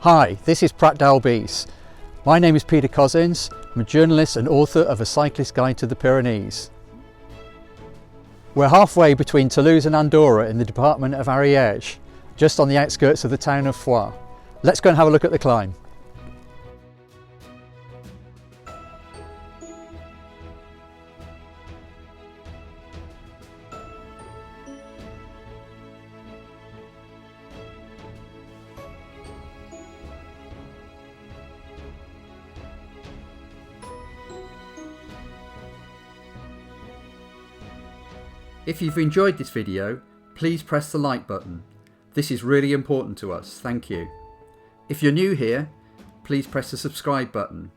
Hi, this is Prat. My name is Peter Cossins. I'm a journalist and author of A Cyclist Guide to the Pyrenees. We're halfway between Toulouse and Andorra in the department of Ariège, just on the outskirts of the town of Foix. Let's go and have a look at the climb. If you've enjoyed this video, please press the like button. This is really important to us, thank you. If you're new here, please press the subscribe button.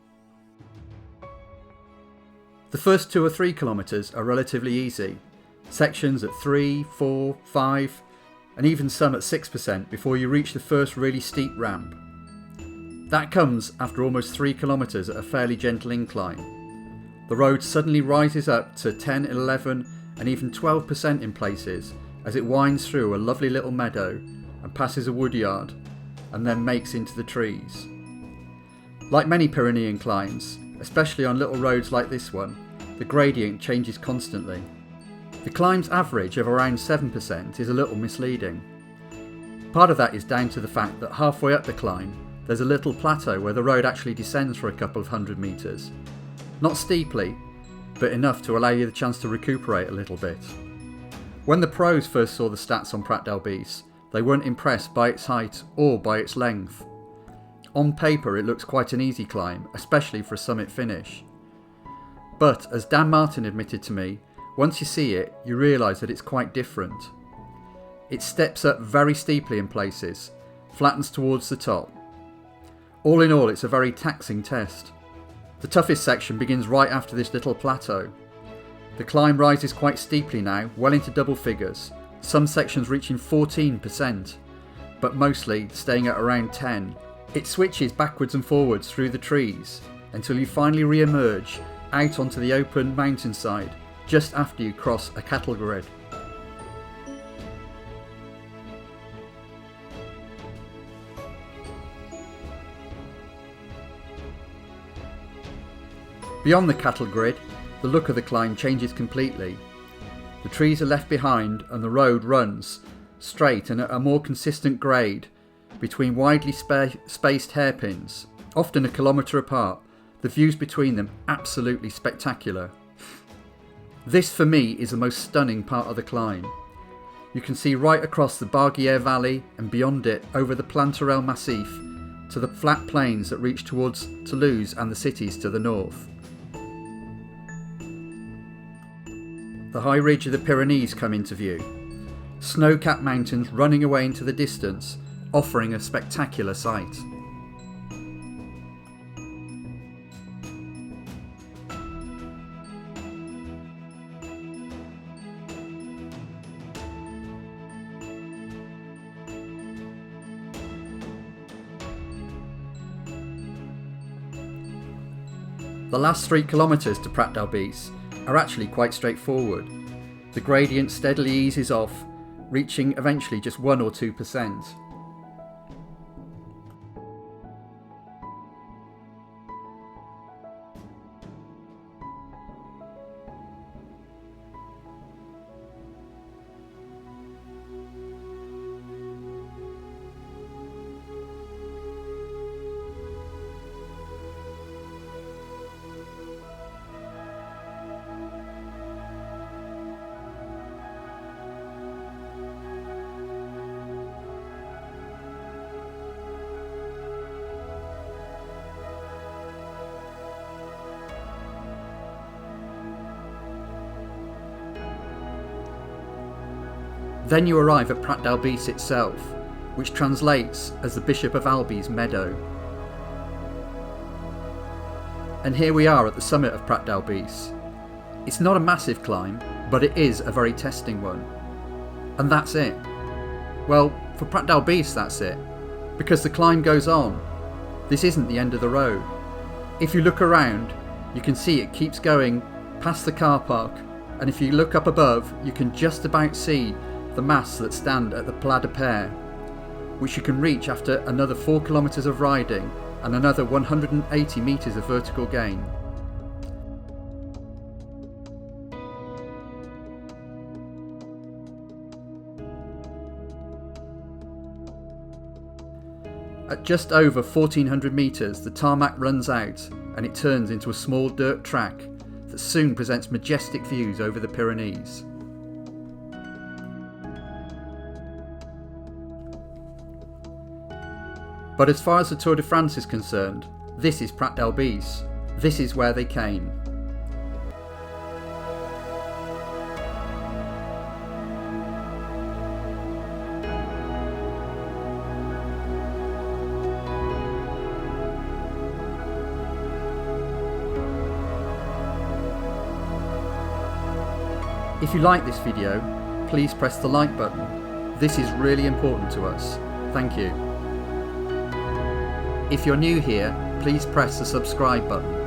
The first 2 or 3 kilometres are relatively easy. Sections at 3, 4, 5 and even some at 6% before you reach the first really steep ramp. That comes after almost 3 kilometres at a fairly gentle incline. The road suddenly rises up to 10, 11 and even 12% in places as it winds through a lovely little meadow and passes a woodyard and then makes into the trees. Like many Pyrenean climbs, especially on little roads like this one, the gradient changes constantly. The climb's average of around 7% is a little misleading. Part of that is down to the fact that halfway up the climb there's a little plateau where the road actually descends for a couple of 100 metres. Not steeply, but enough to allow you the chance to recuperate a little bit. When the pros first saw the stats on Prat, they weren't impressed by its height or by its length. On paper it looks quite an easy climb, especially for a summit finish. But as Dan Martin admitted to me, once you see it, you realise that it's quite different. It steps up very steeply in places, flattens towards the top. All in all, it's a very taxing test. The toughest section begins right after this little plateau. The climb rises quite steeply now, well into double figures, some sections reaching 14%, but mostly staying at around 10. It switches backwards and forwards through the trees until you finally re-emerge out onto the open mountainside just after you cross a cattle grid. Beyond the cattle grid, the look of the climb changes completely. The trees are left behind and the road runs straight and at a more consistent grade between widely spaced hairpins, often a kilometre apart. The views between them absolutely spectacular. This for me is the most stunning part of the climb. You can see right across the Barguillère Valley and beyond it over the Plantarel Massif to the flat plains that reach towards Toulouse and the cities to the north. The high ridge of the Pyrenees come into view, snow-capped mountains running away into the distance, offering a spectacular sight. The last 3 kilometres to Prat are actually quite straightforward. The gradient steadily eases off, reaching eventually just 1 or 2%. Then you arrive at Prat itself, which translates as the Bishop of Albi's meadow. And here we are at the summit of Prat. It's not a massive climb, but it is a very testing one. And that's it. Well, for Prat that's it, because the climb goes on. This isn't the end of the road. If you look around, you can see it keeps going past the car park, and if you look up above, you can just about see the masts that stand at the Plat de Père. which you can reach after another 4 kilometres of riding and another 180 metres of vertical gain. At just over 1400 metres, the tarmac runs out and it turns into a small dirt track that soon presents majestic views over the Pyrenees. But as far as the Tour de France is concerned, this is Prat d'Albis. This is where they came. If you like this video, please press the like button. This is really important to us. Thank you. If you're new here, please press the subscribe button.